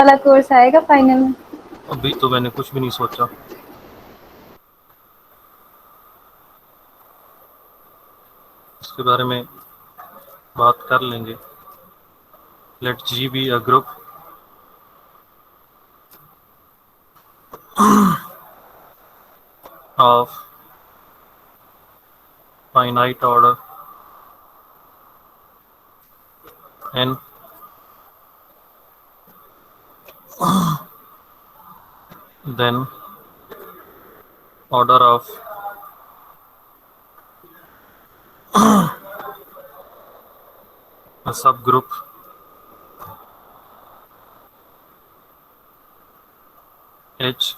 वाला कोर्स आएगा फाइनल में? अभी तो मैंने कुछ भी नहीं सोचा, इसके बारे में बात कर लेंगे। Let G be a group of finite order n, then order of a subgroup H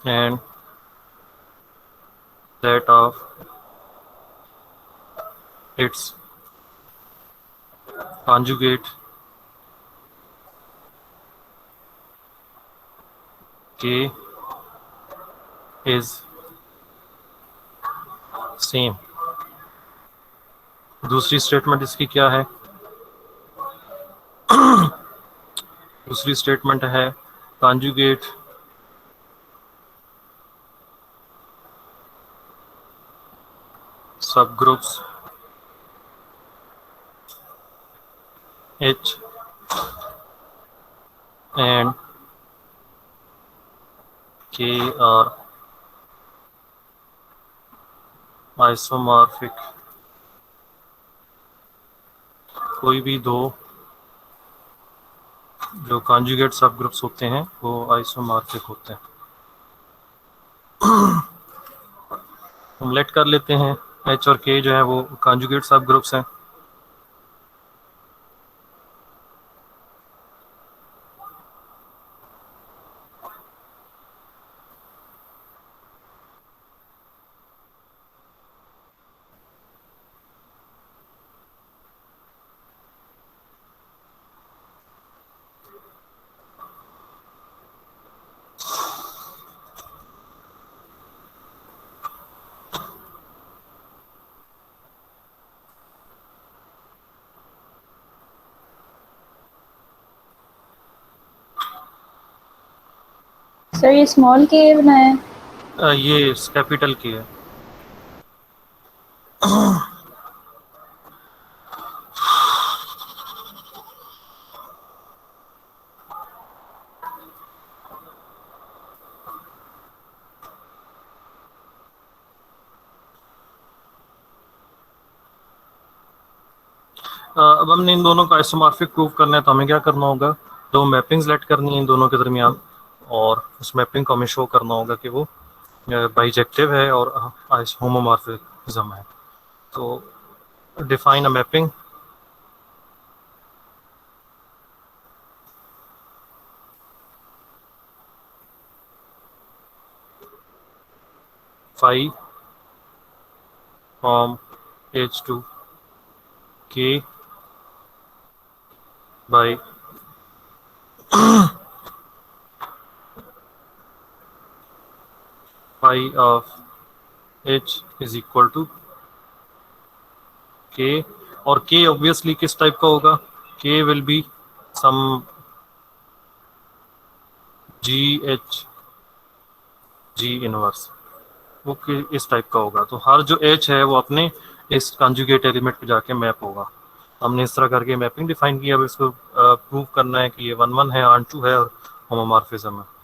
and that of its conjugate K is same। दूसरी स्टेटमेंट इसकी क्या है? दूसरी स्टेटमेंट है conjugate subgroups H and K are isomorphic। कोई भी दो जो कॉन्जुगेट सब ग्रुप्स होते हैं वो आइसोमॉर्फिक होते हैं। हम लेट कर लेते हैं एच और के जो है वो कॉन्जुगेट सब ग्रुप्स हैं। सर ये स्मॉल के बनाया? ये कैपिटल की है। अब हमने इन दोनों का आइसोमॉर्फिक प्रूव करना है तो हमें क्या करना होगा, दो मैपिंग्स लेट करनी है इन दोनों के दरमियान, और उस मैपिंग को हमें शो करना होगा कि वो बाइजेक्टिव है और होमोमॉर्फिज्म है। तो define a mapping phi from H to K by phi of H is equal to K। और K ऑब्वियसली किस टाइप का होगा? K will be some GH G inverse, वो इस टाइप का होगा। तो हर जो H है वो अपने इस कंजुगेट एलिमेंट पे जाके मैप होगा। हमने इस तरह करके मैपिंग डिफाइन किया। अब इसको प्रूव करना है कि ये 1 1 है, ऑन 2 है और होमोमॉर्फिज्म है।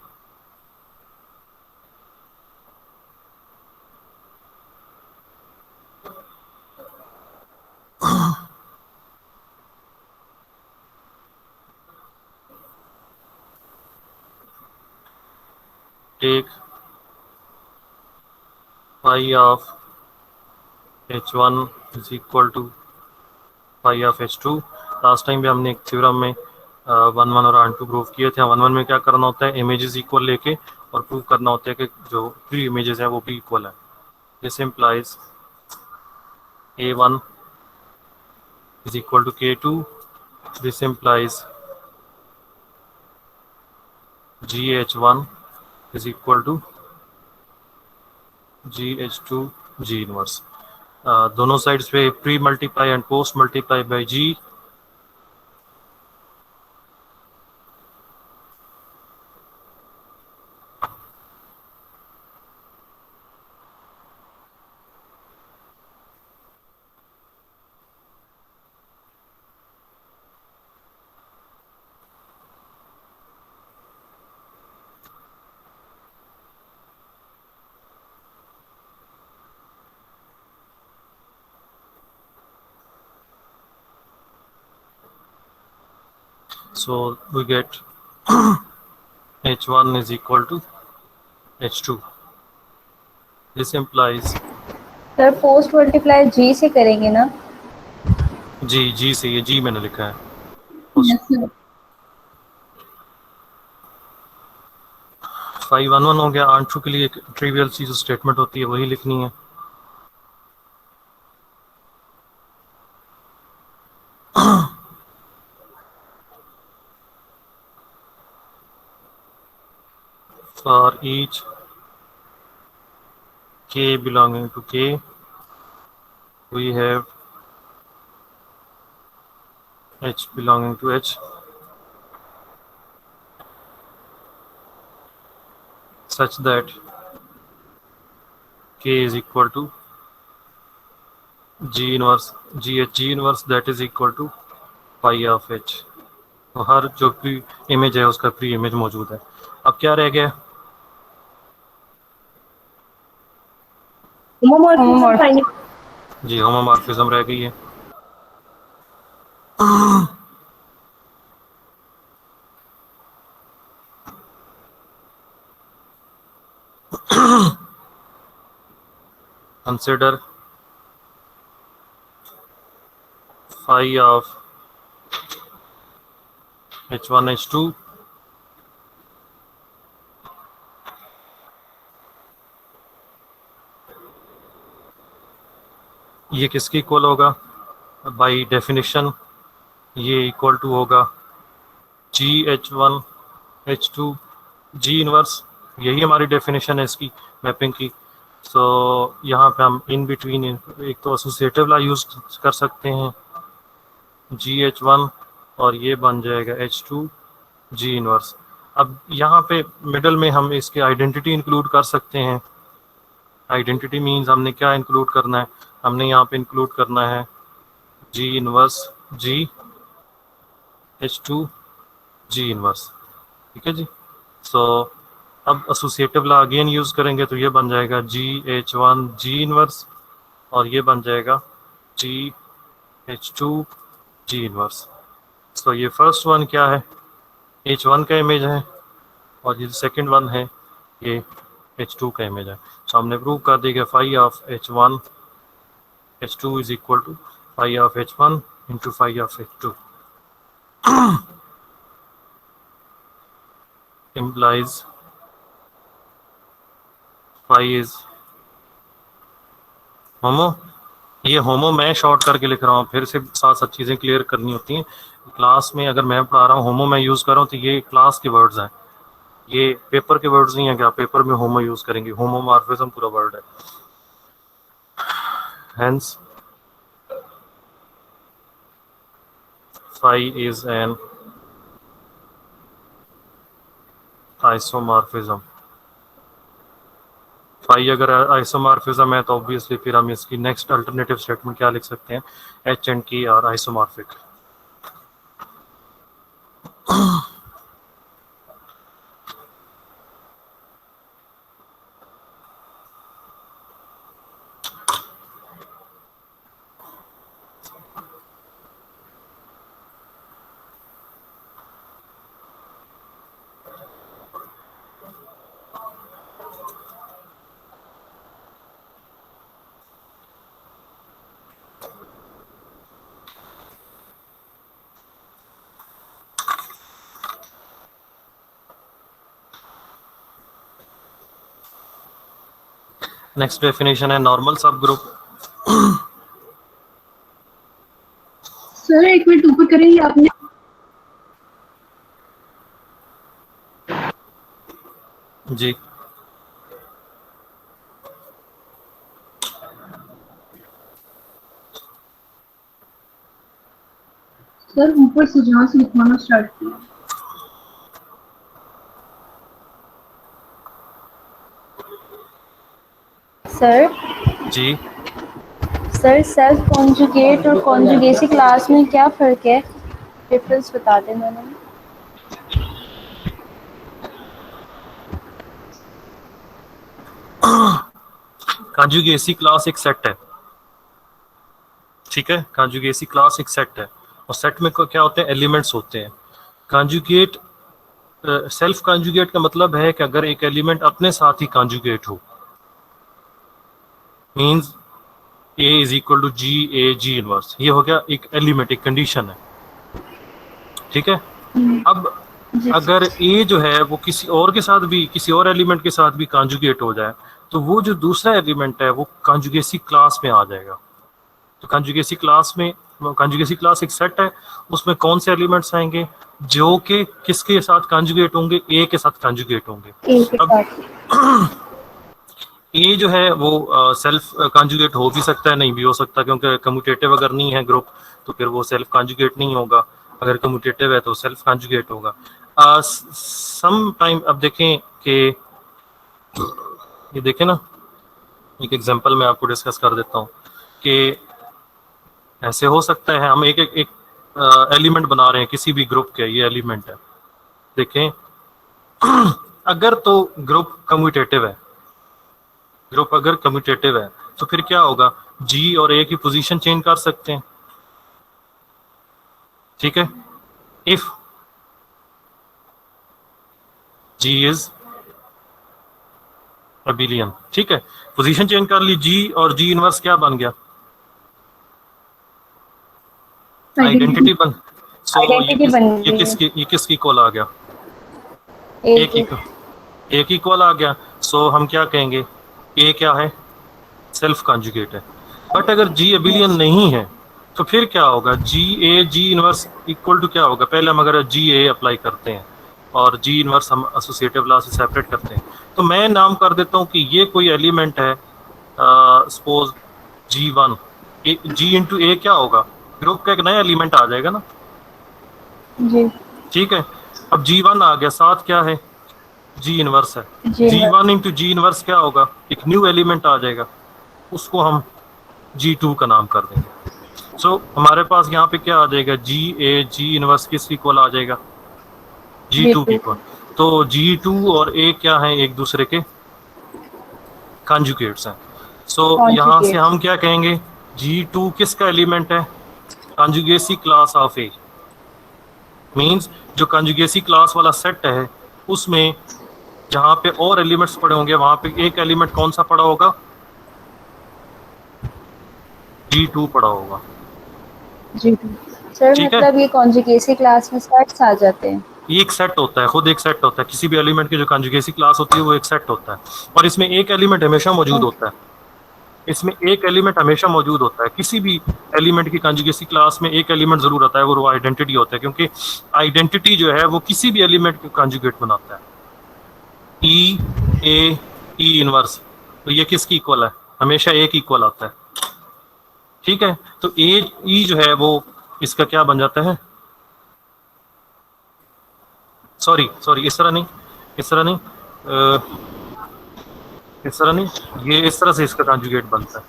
Take phi of H1 is equal to phi of H2। Last time भी हमने एक थ्योरम में 1 1 और ऑन 2 प्रूव किए थे। 1 1 में क्या करना होता है, इमेजेस इक्वल लेके और प्रूव करना होता है कि जो प्री इमेजेस है वो भी इक्वल है। This implies A1 is equal to K2। this implies GH1 is equal to GH2 G inverse. दोनों साइड्स पे pre multiply and post multiply by G। So we get H1 is equal to H2. This implies sir post multiply G से करेंगे ना? जी से, ये जी मैंने लिखा है। Yes sir. 511 हो गया। आंसू के लिए एक ट्रिवियल सी जो स्टेटमेंट होती है वही लिखनी है। For each k belonging to k, we have h belonging to h such that k is equal to g inverse g inverse that is equal to phi of h। तो हर जो भी image है उसका प्री इमेज मौजूद है। अब क्या रह गया? जी होमोमॉर्फिज्म रह गई है। Consider phi of h1 h2 ये किसकी इक्वल होगा? बाय डेफिनेशन ये इक्वल टू होगा जी h1 h2 जी इनवर्स। यही हमारी डेफिनेशन है इसकी मैपिंग की। सो यहाँ पे हम इन बिटवीन एक तो एसोसिएटिव ला यूज कर सकते हैं जी h1 और ये बन जाएगा h2 जी इनवर्स। अब यहाँ पे मिडल में हम इसके आइडेंटिटी इंक्लूड कर सकते हैं। आइडेंटिटी मीन्स हमने क्या इंक्लूड करना है? हमने यहाँ पे इंक्लूड करना है जी इनवर्स जी h2 जी इनवर्स। ठीक है जी। सो अब एसोसिएटिव ला अगेन यूज करेंगे तो ये बन जाएगा जी h1 जी इनवर्स और ये बन जाएगा जी h2 जी इनवर्स। सो ये फर्स्ट वन क्या है? h1 का इमेज है और ये सेकंड वन है ये h2 का इमेज है। सो हमने प्रूव कर दिया phi of h1 h2 is equal to phi of h1 into phi of h2 implies phi is homo. ये होमो मैं शॉर्ट करके लिख रहा हूँ, फिर से साथ साथ चीज़ें क्लियर करनी होती हैं। क्लास में अगर मैं पढ़ा रहा हूँ होमो मैं यूज़ कर रहा हूँ तो ये क्लास के वर्ड्स हैं, ये पेपर के वर्ड्स नहीं है। क्या पेपर में होमो यूज़ करेंगे? होमोमॉर्फिज्म पूरा वर्ड है। Hence phi is an isomorphism. Phi अगर आइसोमॉर्फिज्म है तो ऑब्वियसली फिर हम इसकी नेक्स्ट अल्टरनेटिव स्टेटमेंट क्या लिख सकते हैं? एच एंड की आर आइसोमॉर्फिक। नेक्स्ट डेफिनेशन है नॉर्मल सब ग्रुप। सर एक मिनट ऊपर करेंगे आपने? जी सर ऊपर से जहाँ से लिखवाना स्टार्ट किया। सर जी सर सेल्फ कॉन्जुगेट और कॉन्जुगेसी क्लास में क्या फ़र्क है? डिफरेंस बता दें मैंने। कॉन्जुगेसी क्लास एक सेट है। ठीक है, कॉन्जुगेसी क्लास एक सेट है और सेट में क्या होते हैं? एलिमेंट्स होते हैं। कॉन्जुगेट, सेल्फ कॉन्जुगेट का मतलब है कि अगर एक एलिमेंट अपने साथ ही कॉन्जुगेट हो, means A is equal to G A G inverse, ये हो गया एक एलिमेंट, एक कंडीशन है, ठीक है। अब जी अगर ए जो है वो किसी और के साथ भी, किसी और एलिमेंट के साथ भी कॉन्जुगेट हो जाए, तो वो जो दूसरा एलिमेंट है वो कॉन्जुगेसी क्लास में आ जाएगा। तो कॉन्जुगेसी क्लास में, कॉन्जुगेसी क्लास एक सेट है, उसमें कौन से एलिमेंट्स आएंगे जो कि किसके साथ कॉन्जुगेट होंगे, ए के साथ कॉन्जुगेट होंगे। एक के अब साथ। ए जो है वो सेल्फ कॉन्जुगेट हो भी सकता है, नहीं भी हो सकता, क्योंकि कम्यूटेटिव अगर नहीं है ग्रुप तो फिर वो सेल्फ कॉन्जुगेट नहीं होगा, अगर कम्यूटेटिव है तो सेल्फ कॉन्जुगेट होगा। सम टाइम अब देखें कि, ये देखें ना, एक एग्जांपल मैं आपको डिस्कस कर देता हूँ कि ऐसे हो सकता है, हम एक एलिमेंट बना रहे हैं किसी भी ग्रुप के, ये एलिमेंट है, देखें अगर तो ग्रुप कम्यूटेटिव है, ग्रुप अगर कम्यूटेटिव है तो फिर क्या होगा, जी और ए की पोजीशन चेंज कर सकते हैं, ठीक है। इफ जी इज अबिलियन, ठीक है, पोजीशन चेंज कर ली जी, और जी इनवर्स क्या बन गया, आइडेंटिटी, आइडेंटिटी बन। सो आइडेंटिटी बन गई है। ये किसकी कॉल आ गया, ए एक की, ए की कॉल आ गया। सो हम क्या कहेंगे, ए क्या है, सेल्फ कॉन्जुगेट है। बट अगर जी अबिलियन नहीं है तो फिर क्या होगा, जी A G inverse equal to क्या होगा, पहले हम अगर जी ए अप्लाई करते हैं और जी इनवर्स हम एसोसिएटिव लॉ से सेपरेट करते हैं, तो मैं नाम कर देता हूँ कि ये कोई एलिमेंट है, सपोज जी वन, जी इंटू ए क्या होगा, ग्रुप का एक नया एलिमेंट आ जाएगा ना, जी ठीक है। अब जी वन आ गया, साथ क्या है, जी इनवर्स है, जी जी वन इंटू जी इनवर्स क्या होगा, एक न्यू एलिमेंट आ जाएगा, उसको हम जी टू का नाम कर देंगे। सो हमारे पास यहाँ पे क्या आ जाएगा, जी ए जी इनवर्स किस इक्वल आ जाएगा, जी जी टू की टू इक्वल। तो जी टू और ए क्या है, एक दूसरे के कॉन्जुगेट्स हैं। सो यहाँ से कॉन्जुगेट। हम क्या कहेंगे, जी टू किसका एलिमेंट है, कॉन्जुगेसी क्लास ऑफ ए, मींस जो कॉन्जुगेसी क्लास वाला सेट है उसमें जहाँ पे और एलिमेंट्स पड़े होंगे वहां पे एक एलिमेंट कौन सा पड़ा होगा, जी टू पड़ा होगा, जी टू। सर ठीक है। मतलब ये कॉन्जुगेसी क्लास में सेट्स आ जाते हैं। ये एक सेट होता है, खुद एक सेट होता है, किसी भी एलिमेंट की जो कॉन्जुगेसी क्लास होती है वो एक सेट होता है, और इसमें एक एलिमेंट हमेशा मौजूद होता है, इसमें एक एलिमेंट हमेशा मौजूद होता है, किसी भी एलिमेंट की कॉन्जुगेसी क्लास में एक एलिमेंट जरूर आता है, वो आइडेंटिटी होता है, क्योंकि आइडेंटिटी जो है वो किसी भी एलिमेंट को कॉन्जुगेट बनाता है। ई ए ई इनवर्स, तो ये किसकी इक्वल है, हमेशा एक इक्वल आता है, ठीक है। तो ए ई जो है वो इसका क्या बन जाता है, सॉरी सॉरी इस तरह नहीं, इस तरह नहीं, इस तरह नहीं, ये इस तरह से इसका कॉन्जुगेट बनता है।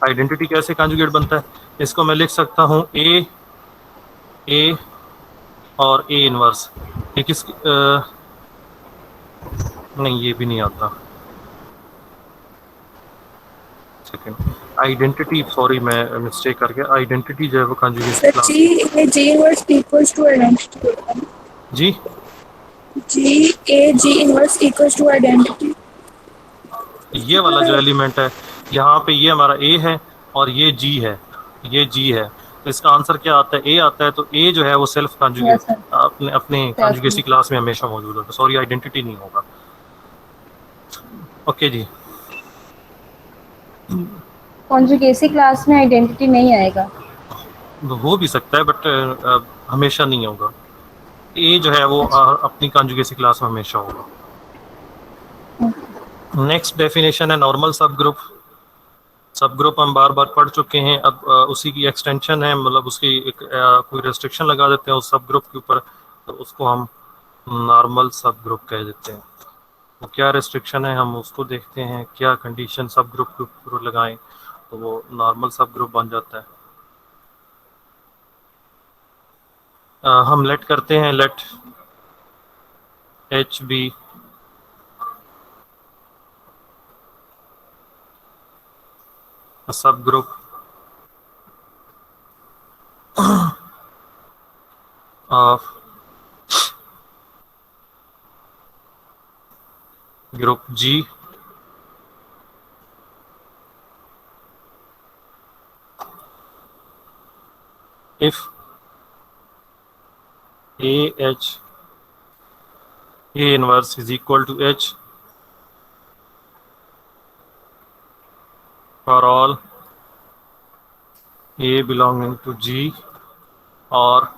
आइडेंटिटी कैसे कॉन्जुगेट बनता है, इसको मैं लिख सकता हूँ ए ए और ए इनवर्स, ये किस नहीं ये भी नहीं आता, सेकंड, आइडेंटिटी, सॉरी मैं मिस्टेक कर गया, आइडेंटिटी जो है वो conjugacy sir class, G A G inverse equals to identity होता है। G G A G inverse equals to identity. ये वाला जो एलिमेंट है यहाँ पे, ये हमारा ए है और ये जी है, ये जी है, तो इसका आंसर क्या आता है, ए आता है। तो ए जो है वो सेल्फ कॉन्जुगेट यस सर। अपने अपने कॉन्जुगेसी क्लास में हमेशा मौजूद होगा, सॉरी आइडेंटिटी नहीं होगा, ओके जी। कॉन्जुगेसी क्लास में आइडेंटिटी नहीं आएगा। हो भी सकता है बट हमेशा नहीं होगा, ए जो है वो अच्छा। अपनी कॉन्जुगेसी क्लास में हमेशा होगा। नेक्स्ट डेफिनेशन है नॉर्मल सब ग्रुप। सब ग्रुप हम बार बार पढ़ चुके हैं, अब उसी की एक्सटेंशन है, मतलब उसकी एक कोई रेस्ट्रिक्शन लगा देते हैं उस सब ग्रुप के ऊपर, तो उसको हम नॉर्मल सब ग्रुप कह देते हैं। तो क्या रेस्ट्रिक्शन है हम उसको देखते हैं, क्या कंडीशन सब ग्रुप के ऊपर लगाएं तो वो नॉर्मल सब ग्रुप बन जाता है। हम लेट करते हैं, let H be subgroup of group G if AH A inverse is equal to H for all A belonging to G, or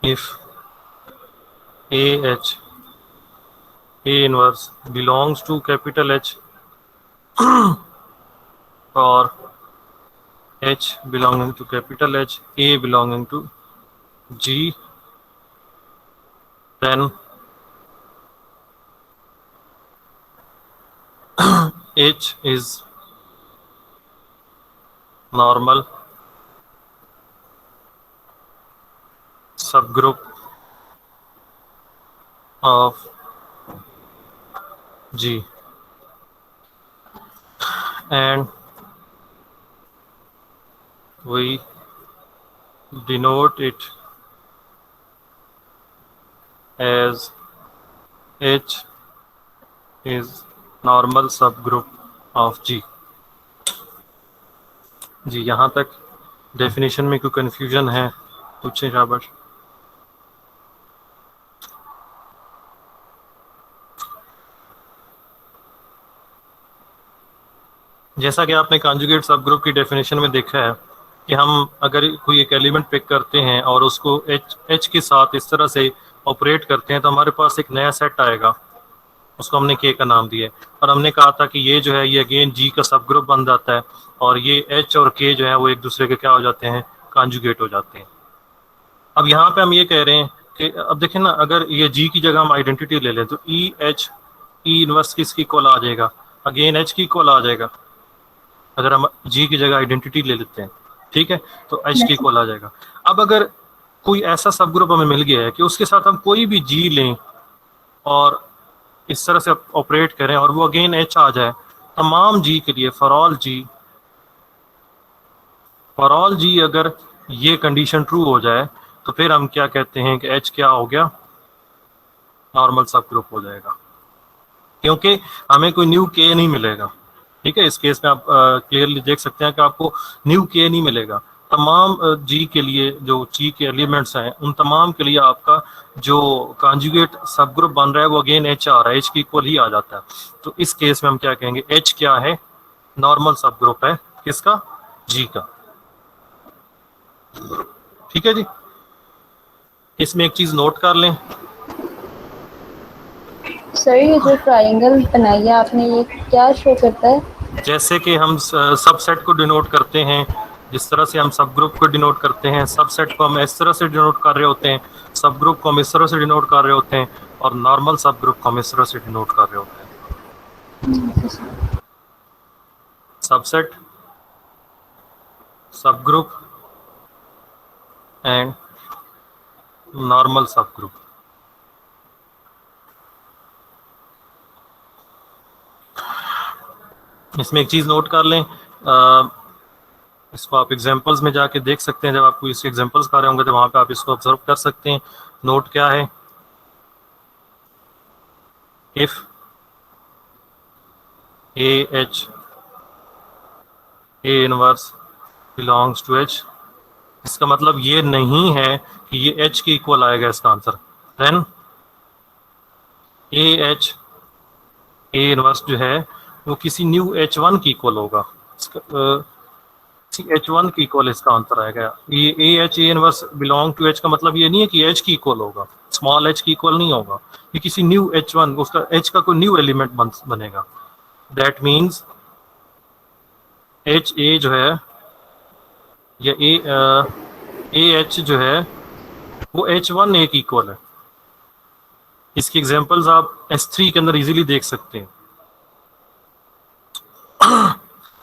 if AH A inverse belongs to capital H or H belonging to capital H, A belonging to G, then H is normal subgroup of G, and we denote it as H is normal subgroup of G। जी, यहाँ तक definition में कोई confusion है? पूछे शाबाश। जैसा कि आपने कॉन्जुगेट सब ग्रुप की डेफिनेशन में देखा है कि हम अगर कोई एक एलिमेंट पिक करते हैं और उसको एच के साथ इस तरह से ऑपरेट करते हैं तो हमारे पास एक नया सेट आएगा, उसको हमने के का नाम दिया है, और हमने कहा था कि ये जो है ये अगेन जी का सब ग्रुप बन जाता है और ये एच और के जो है वो एक दूसरे के क्या हो जाते हैं, कॉन्जुगेट हो जाते हैं। अब यहाँ पे हम ये कह रहे हैं कि अब देखें ना, अगर ये जी की जगह हम आइडेंटिटी ले लें तो ई एच, ई इनवर्स किसकी इक्वल आ जाएगा, अगेन एच की इक्वल आ जाएगा। अगर हम जी की जगह आइडेंटिटी ले लेते हैं, ठीक है, तो एच की इक्वल आ जाएगा। अब अगर कोई ऐसा सब ग्रुप हमें मिल गया है कि उसके साथ हम कोई भी जी लें और इस तरह से ऑपरेट करें और वो अगेन एच आ जाए, तमाम जी के लिए, फॉर ऑल जी अगर ये कंडीशन ट्रू हो जाए तो फिर हम क्या कहते हैं कि एच क्या हो गया, नॉर्मल सब ग्रुप हो जाएगा, क्योंकि हमें कोई न्यू के नहीं मिलेगा। ठीक है, इस केस में आप क्लियरली देख सकते हैं कि आपको न्यू के नहीं मिलेगा। तमाम जी के लिए जो जी के एलिमेंट्स हैं उन तमाम के लिए आपका जो कॉन्जुगेट सब ग्रुप बन रहा है वो अगेन एच आ रहा है, एच की इक्वल ही आ जाता है। तो इस केस में हम क्या कहेंगे, एच क्या है, नॉर्मल सब ग्रुप है, किसका, जी का। ठीक है जी, इसमें एक चीज नोट कर लें सर, ये जो ट्रायंगल बनाया आपने ये क्या शो करता है? जैसे कि हम सबसेट को डिनोट करते हैं, जिस तरह से हम सब ग्रुप को डिनोट करते हैं, सबसेट को हम इस तरह से डिनोट कर रहे होते हैं, सब ग्रुप को हम इस तरह से डिनोट कर रहे होते हैं, और नॉर्मल सब ग्रुप को हम इस तरह से डिनोट कर रहे होते हैं। सबसेट, सब ग्रुप एंड नॉर्मल सब ग्रुप। इसमें एक चीज नोट कर लें, इसको आप एग्जांपल्स में जाके देख सकते हैं, जब आपको इसके एग्जांपल्स कर रहे होंगे तो वहां पे आप इसको ऑब्जर्व कर सकते हैं। नोट क्या है, if A H A inverse belongs to H, इसका मतलब ये नहीं है कि ये एच की इक्वल आएगा इसका answer. Then A H A inverse जो है वो किसी न्यू एच वन की इक्वल होगा, एच वन की इक्वल इसका आंसर आएगा। ये A H A inverse belong to H का मतलब ये नहीं है कि एच की इक्वल होगा, स्मॉल एच की इक्वल नहीं होगा, ये किसी न्यू एच वन, उसका एच का कोई न्यू एलिमेंट बनेगा। दैट मीन्स एच ए जो है या ए एच जो है वो एच वन ए की इक्वल है। इसकी एग्जांपल्स आप S3 के अंदर इजीली देख सकते हैं।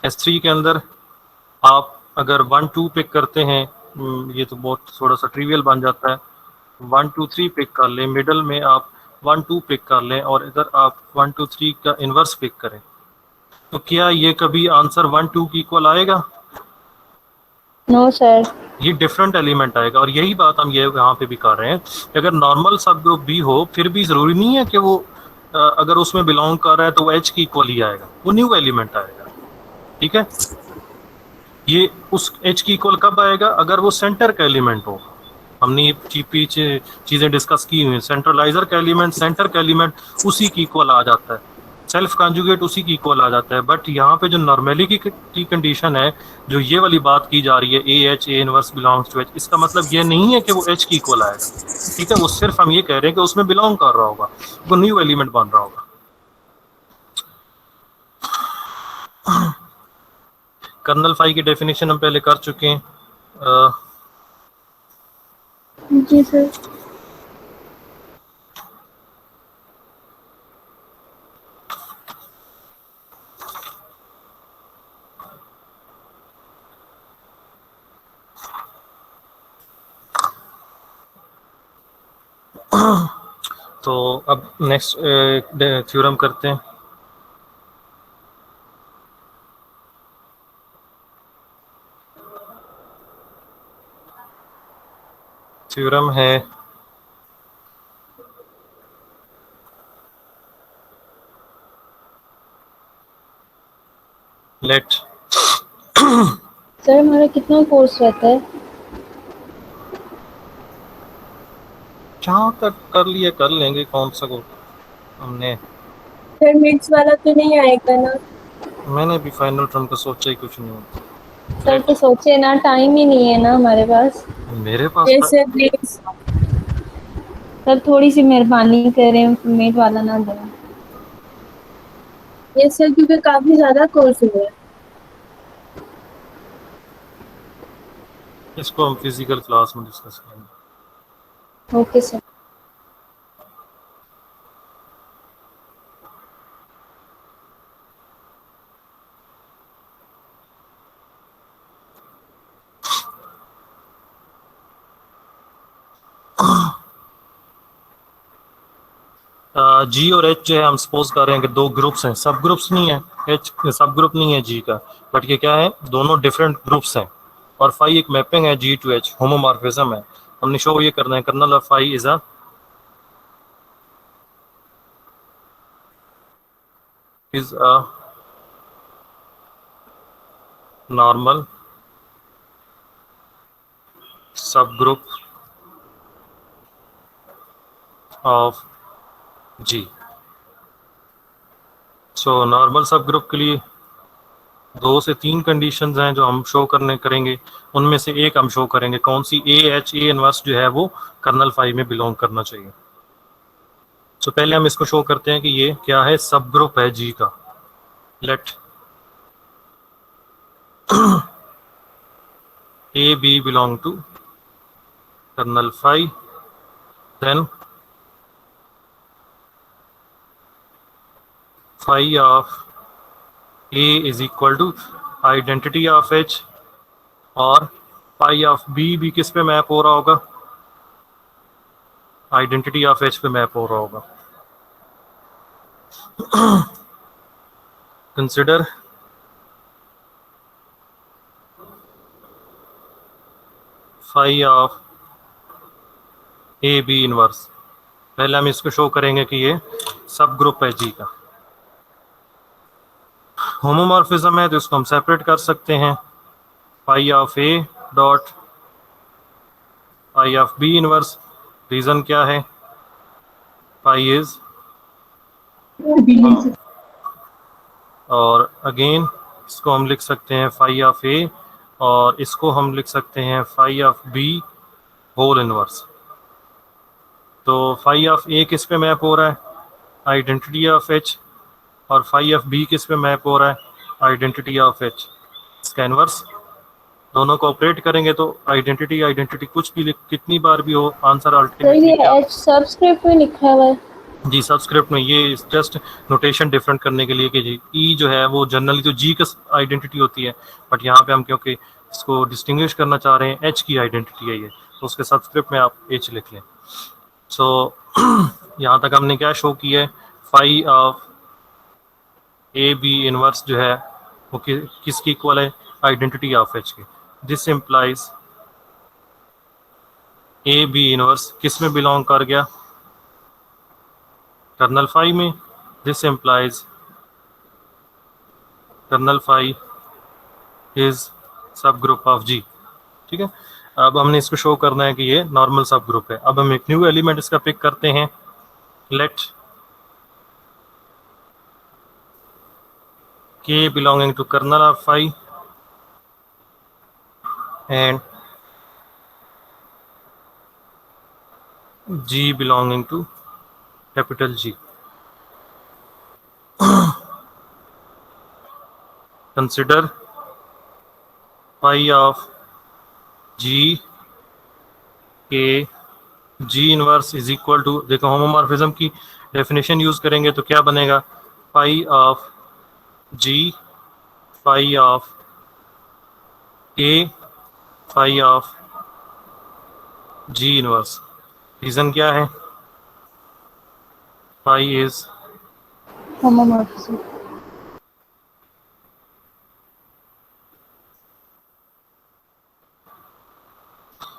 S3 के अंदर आप अगर 1 2 पिक करते हैं, ये तो बहुत थोड़ा सा ट्रिवियल बन जाता है, 1 2 3 पिक कर लें, मिडल में आप 1 2 पिक कर लें और इधर आप 1 2 3 का इन्वर्स पिक करें, तो क्या ये कभी आंसर 1 2 की इक्वल आएगा? No sir. ये डिफरेंट एलिमेंट आएगा। और यही बात हम ये यहाँ पे भी कर रहे हैं कि अगर नॉर्मल सब ग्रुप भी हो फिर भी ज़रूरी नहीं है कि वो अगर उसमें बिलोंग कर रहा है तो वो एच की इक्वल ही आएगा, वो न्यू एलिमेंट आएगा। ठीक है, ये उस एच की इक्वल कब आएगा? अगर वो सेंटर का एलिमेंट हो। हमने ये पीछे चीज़ें डिस्कस की हुई, सेंट्रलाइजर का एलिमेंट, सेंटर का एलिमेंट उसी की इक्वल आ जाता है, सेल्फ कॉन्जुगेट उसी की इक्वल आ जाता है। बट यहाँ पे जो नॉर्मली की कंडीशन है, जो ये वाली बात की जा रही है A H A inverse belongs to H, इसका मतलब ये नहीं है कि वो एच की इक्वल आएगा। ठीक है, वो सिर्फ हम ये कह रहे हैं कि उसमें बिलोंग कर रहा होगा, वो न्यू एलिमेंट बन रहा होगा। कर्नल फाई की डेफिनेशन हम पहले कर चुके हैं। जी सर। तो अब नेक्स्ट थ्योरम करते हैं। थ्योरम है लेट। सर हमारा कितना कोर्स रहता है? जहाँ तक कर लिए कर लेंगे, कौन सा को हमने, सर मिड्स वाला तो नहीं आएगा ना? मैंने भी फाइनल टर्म का सोचा ही कुछ नहीं होता। सर तो सोचे ना, टाइम ही नहीं है ना हमारे पास। मेरे पास यस सर प्लीज। सर थोड़ी सी मेहरबानी करें, मेट वाला ना दें। यस सर, क्योंकि काफी ज्यादा कोर्स हुआ है। इसको हम फिजिकल क्लास में डिस्कस करेंगे। Okay sir. जी और एच जो है हम सपोज कर रहे हैं कि दो ग्रुप्स हैं, सब ग्रुप्स नहीं है, एच सब ग्रुप नहीं है जी का, बट ये क्या है, दोनों डिफरेंट ग्रुप्स हैं। और फाई एक मैपिंग है जी टू एच, होमोमॉर्फिज्म है। हमने शो ये करना है kernel of phi is a normal subgroup of G. So normal subgroup के लिए 2 से 3 कंडीशंस हैं जो हम शो करेंगे। उनमें से एक हम शो करेंगे, कौन सी, ए एच ए इनवर्स जो है वो कर्नल फाइव में बिलोंग करना चाहिए। तो पहले हम इसको शो करते हैं कि ये क्या है, सब ग्रुप है जी का। Let A B belong to kernel phi, then phi of A is equal to identity of H, और फाई ऑफ बी भी किस पे मैप हो रहा होगा, आइडेंटिटी ऑफ एच पे मैप हो रहा होगा। Consider phi of A B inverse. पहले हम इसको शो करेंगे कि ये सब ग्रुप है जी का। होमोमॉर्फिज्म है तो इसको हम सेपरेट कर सकते हैं, phi of A dot phi of B inverse. Reason क्या है, फाई इज, और अगेन इसको हम लिख सकते हैं फाई ऑफ ए, और इसको हम लिख सकते हैं phi of B whole inverse. तो फाई ऑफ ए किस पे मैप हो रहा है, आइडेंटिटी ऑफ एच, और फाई ऑफ बी किस पे मैप हो रहा है, आइडेंटिटी ऑफ एच। इसका इनवर्स दोनों को ऑपरेट करेंगे तो आइडेंटिटी आइडेंटिटी कुछ भी कितनी बार भी हो, आंसर सर अल्टीमेटली ये एच सबस्क्रिप्ट में लिखा हुआ है। जी सबस्क्रिप्ट में, ये जस्ट नोटेशन डिफरेंट करने के लिए कि जी ई जो है वो जनरली तो जी का आइडेंटिटी होती है, बट यहाँ पे हम क्योंकि इसको डिस्टिंग्विश करना चाह रहे हैं, एच की आइडेंटिटी है ये, तो उसके सबस्क्रिप्ट में आप एच लिख लें। सो यहाँ तक हमने क्या शो किया है, phi of A B inverse जो है वो किसकी इक्वल है, आइडेंटिटी ऑफ एच की। This implies A B inverse किस में बिलोंग कर गया? कर्नल फाई में। This implies kernel phi is subgroup of G. ठीक है, अब हमने इसको शो करना है कि ये नॉर्मल सब ग्रुप है। अब हम एक न्यू एलिमेंट इसका पिक करते हैं। Let K belonging to kernel of phi and G belonging to capital G. Consider phi of G K G inverse is equal to, देखो होमोमॉर्फिज्म की डेफिनेशन यूज करेंगे तो क्या बनेगा? Phi of G phi of A phi of G inverse. Reason क्या है? Phi is homomorphism.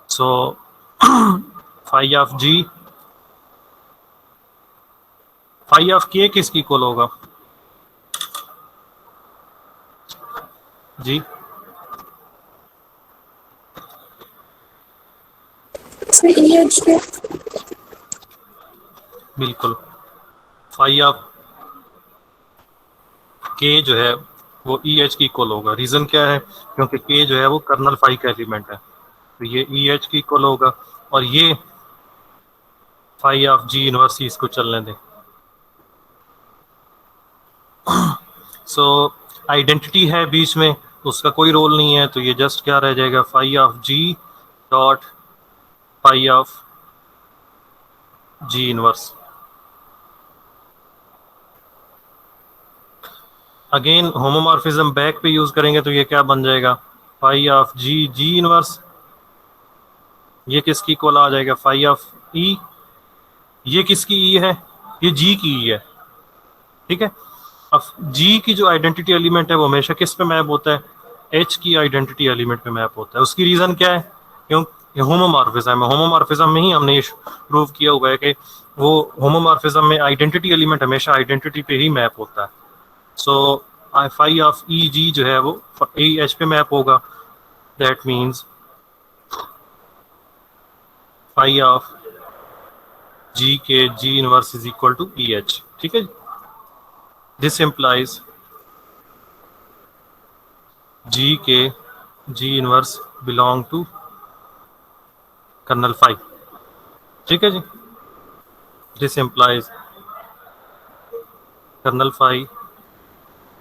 So phi of G phi of K किसकी equal होगा जी? सर EH के बिल्कुल, फाई ऑफ के जो है वो ई एच की इक्वल होगा। रीजन क्या है? क्योंकि के जो है वो कर्नल फाई का एलिमेंट है, तो ये ई एच की इक्वल होगा। और ये फाई ऑफ जी इनवर्स ही इसको चलने दें। सो आइडेंटिटी है बीच में, उसका कोई रोल नहीं है, तो ये जस्ट क्या रह जाएगा? Phi of G dot phi of G inverse. Again homomorphism back पे यूज करेंगे तो ये क्या बन जाएगा? Phi of G G inverse. ये किसकी इक्वल आ जाएगा? Phi of E. ये किसकी ई है? ये जी की ई है। ठीक है, अब जी की जो आइडेंटिटी एलिमेंट है वो हमेशा किस पे मैप होता है? एच की आइडेंटिटी एलिमेंट पे मैप होता है। उसकी रीजन क्या है? क्यों? ये होमोमॉर्फिज्म है। होमोमॉर्फिज्म में ही हमने ये प्रूव किया हुआ है कि वो होमोमॉर्फिज्म में आइडेंटिटी एलिमेंट हमेशा आइडेंटिटी पे ही मैप होता है। सो फाई ऑफ ई जी जो है वो ए एच पे मैप होगा। That means phi of G K G inverse is equal to E H. ठीक है, this implies G K G inverse belong to kernel phi. ठीक है जी, this implies kernel phi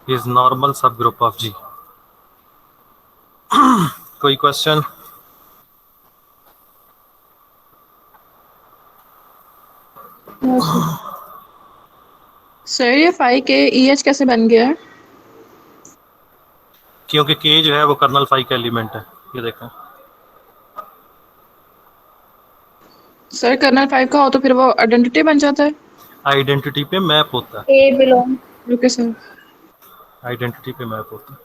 is normal subgroup of G. कोई question? No sir. Sir ये phi K EH कैसे बन गया है? क्योंकि के जो है वो कर्नल फाई का एलिमेंट है। ये देखें, सर कर्नल 5 का हो तो फिर वो आइडेंटिटी बन जाता है। आइडेंटिटी पे मैप होता है। ए बिलोंग। Okay sir. आइडेंटिटी पे मैप होता है।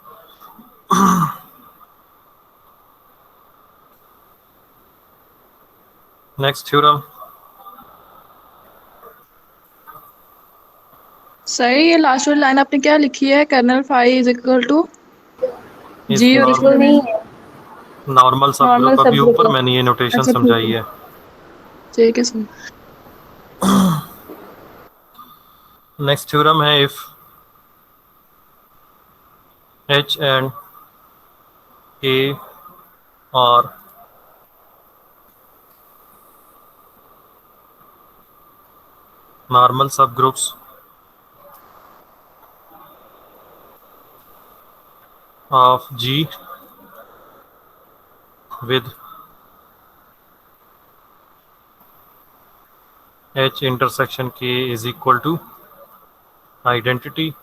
Next theorem. सर ये लास्ट वाली लाइन आपने क्या लिखी है? कर्नल 5 इज इक्वल टू जी और बिल्कुल नहीं है। नॉर्मल सब नॉर्मल ग्रुप। अभी सब ग्रुप ऊपर है। मैंने ये नोटेशन अच्छा ठीक समझाई है, है। ठीक है सर। नेक्स्ट थ्योरम है इफ एच एंड ए और normal subgroups of G with H intersection K is equal to identity,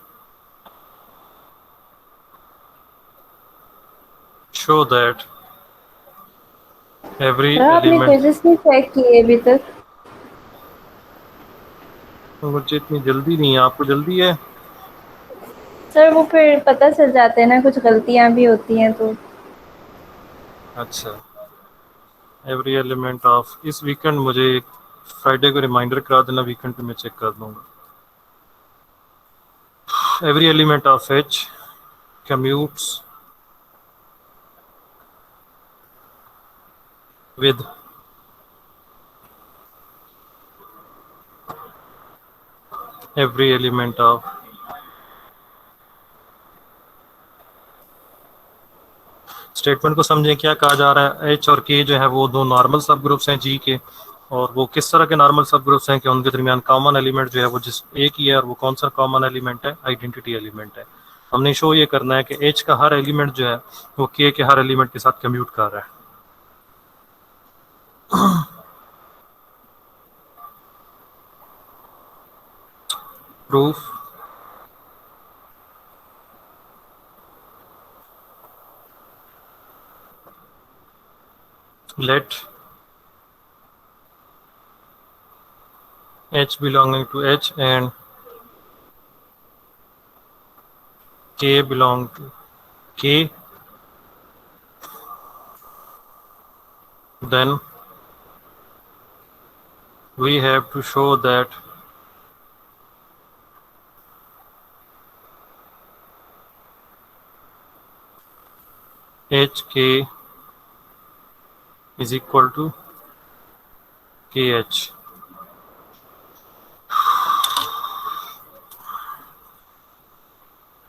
show that every sir आपने element। क्वेश्चंस नहीं चेक किए अभी तक? मुझे इतनी जल्दी नहीं है, आपको जल्दी है? सर वो फिर पता चल जाते हैं ना, कुछ गलतियां भी होती हैं तो। अच्छा, एवरी एलिमेंट ऑफ, इस वीकेंड मुझे फ्राइडे को रिमाइंडर करा देना, वीकेंड पे मैं चेक कर दूंगा। Every element of H commutes with every element of statement को समझें क्या कहा जा रहा है। एच और के जो है वो दो नॉर्मल सब ग्रुप्स हैं जी के, और वो किस तरह के नॉर्मल सब ग्रुप्स हैं कि उनके दरमियान कॉमन एलिमेंट जो है वो जिस एक ही है, और वो कौन सा कॉमन एलिमेंट है, आइडेंटिटी एलिमेंट है। हमने शो ये करना है कि एच का हर एलिमेंट जो है वो के हर एलिमेंट के साथ कम्यूट कर रहा है। Proof let H belonging to H and K belong to K, then we have to show that HK is equal to KH.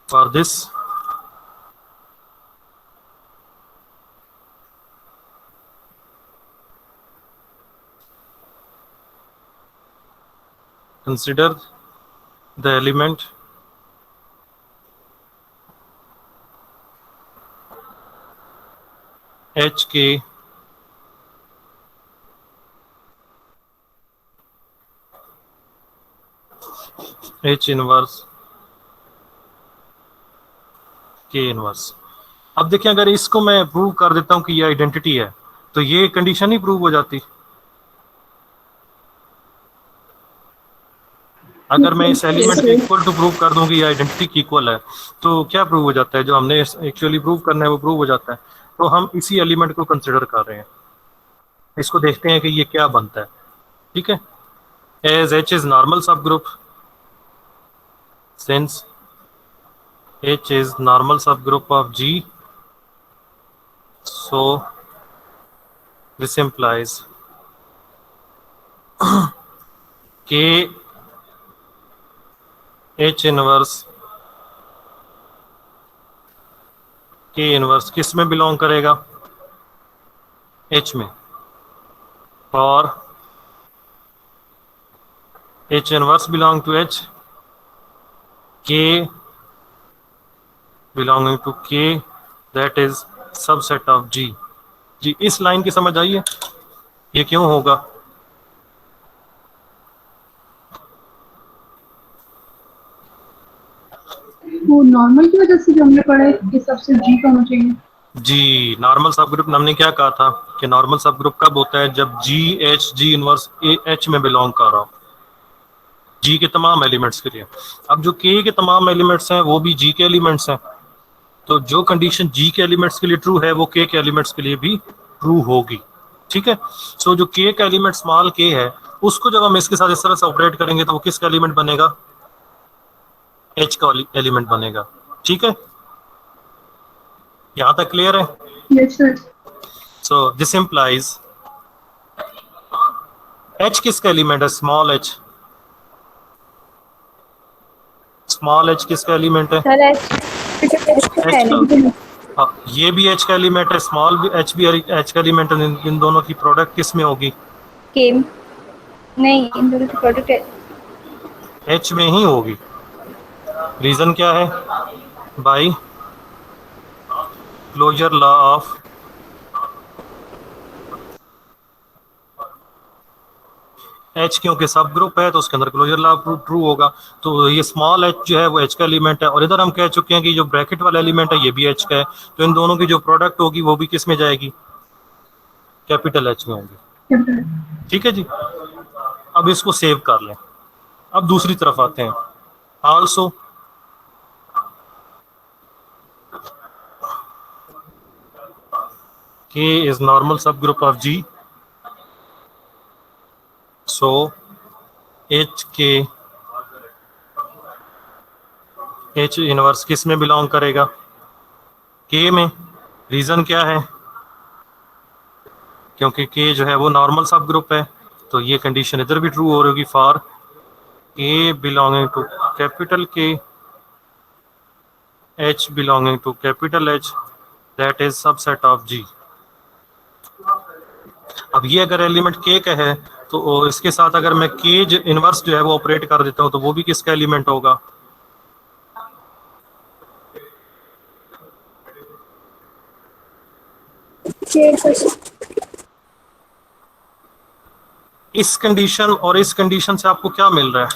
For this, consider the element HK H inverse K inverse. अब देखिए, अगर इसको मैं prove कर देता हूं कि ये आइडेंटिटी है तो ये कंडीशन ही प्रूव हो जाती। अगर मैं इस एलिमेंट को इक्वल टू प्रूव कर दूं कि ये आइडेंटिटी की इक्वल है तो क्या प्रूव हो जाता है, जो हमने एक्चुअली प्रूव करना है वो प्रूव हो जाता है। तो हम इसी एलिमेंट को कंसिडर कर रहे हैं, इसको देखते हैं कि ये क्या बनता है। ठीक है, एज एच इज नॉर्मल सब group, since H is normal subgroup of G, so this implies K H inverse K inverse किस में बिलोंग करेगा, H में, और H inverse belong to H, K belonging to K, that is subset of G। जी, इस line की समझ आई है, ये क्यों होगा। वो नॉर्मल की वजह से जो हमने पढ़ा है कि सबसे जी का होना चाहिए। जी, नॉर्मल सब ग्रुप हमने क्या कहा था कि नॉर्मल सब ग्रुप कब होता है, जब जी एच जी इनवर्स एच में बिलोंग कर रहा हो, जी के तमाम एलिमेंट्स के लिए। अब जो के तमाम एलिमेंट्स हैं वो भी जी के एलिमेंट्स हैं, तो जो कंडीशन जी के एलिमेंट्स के लिए ट्रू है वो के एलिमेंट्स के लिए भी ट्रू होगी। ठीक है, सो जो के का एलिमेंट स्मॉल के है उसको जब हम इसके साथ इस तरह से ऑपरेट करेंगे तो वो किसका एलिमेंट बनेगा, एच का एलिमेंट बनेगा। ठीक है, यहां तक क्लियर है। Yes sir. So this implies H किसका एलिमेंट है, स्मॉल एच। स्मॉल एच किसका एलिमेंट है, सर एच हाँ, ये भी एच का एलिमेंट है, स्मॉल भी एच का एलिमेंट है। इन दोनों की प्रोडक्ट किस में होगी, के नहीं, इन दोनों की प्रोडक्ट एच में ही होगी। रीजन क्या है, by closure law of H, क्योंकि सब ग्रुप है तो उसके अंदर क्लोजर लॉ ट्रू होगा। तो ये स्मॉल एच जो है वो एच का एलिमेंट है, और इधर हम कह चुके हैं कि जो ब्रैकेट वाला एलिमेंट है ये भी एच का है, तो इन दोनों की जो प्रोडक्ट होगी वो भी किस में जाएगी, कैपिटल एच में होगी। ठीक है जी, अब इसको सेव कर लें। अब दूसरी तरफ आते हैं, also K is normal subgroup of G so H K H inverse किस में बिलोंग करेगा? के में। रीजन क्या है? क्योंकि के जो है वो नॉर्मल सब ग्रुप है, तो ये कंडीशन इधर भी ट्रू हो रही होगी। For A belonging to capital K, H belonging to capital H, that is subset of G. अब ये अगर एलिमेंट के का है तो इसके साथ अगर मैं के इनवर्स जो है वो ऑपरेट कर देता हूँ तो वो भी किसका एलिमेंट होगा? के इंटरसेक्शन। इस कंडीशन और इस कंडीशन से आपको क्या मिल रहा है?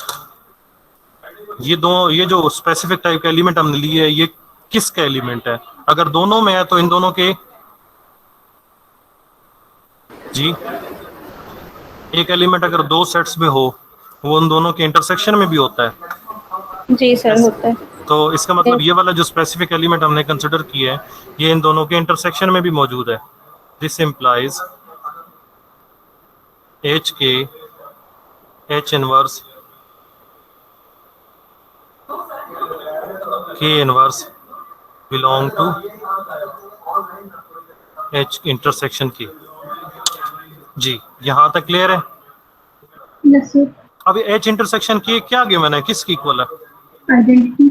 ये जो स्पेसिफिक टाइप का एलिमेंट हमने लिए है ये किसका एलिमेंट है? अगर दोनों में है तो इन दोनों के जी, एक एलिमेंट अगर दो सेट्स में हो वो उन दोनों के इंटरसेक्शन में भी होता है। जी सर, होता है। तो इसका मतलब ये वाला जो स्पेसिफिक एलिमेंट हमने कंसिडर किया है ये इन दोनों के इंटरसेक्शन में भी मौजूद है। This implies H K H inverse K inverse belong to H intersection K. जी, यहां तक क्लियर है? Yes sir. अब एच इंटरसेक्शन की क्या गिवन है, किसकी इक्वल है? आइडेंटिटी।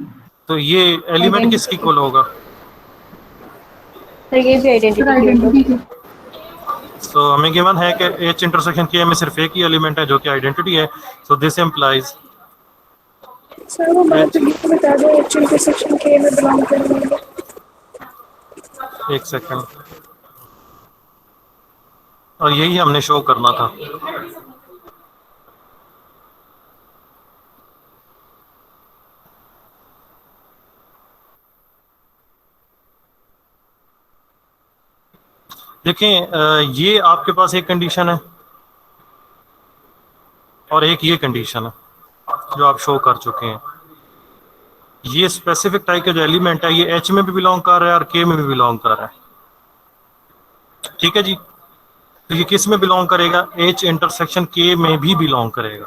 तो ये एलिमेंट किसकी इक्वल होगा? सर ये भी आइडेंटिटी। तो हमें गिवन है कि एच इंटरसेक्शन के में सिर्फ एक ही एलिमेंट है जो कि आइडेंटिटी है। सो दिस इंप्लाइज सर वो बात लिख के बता दो, एच इंटरसेक्शन के में बिलोंग करेंगे। एक सेकंड, और यही हमने शो करना था। देखें, ये आपके पास एक कंडीशन है और एक ये कंडीशन है जो आप शो कर चुके हैं। ये स्पेसिफिक टाइप का जो एलिमेंट है ये एच में भी बिलोंग कर रहा है और के में भी बिलोंग कर रहा है। ठीक है जी, तो ये किस में बिलोंग करेगा? एच इंटरसेक्शन के में भी बिलोंग करेगा।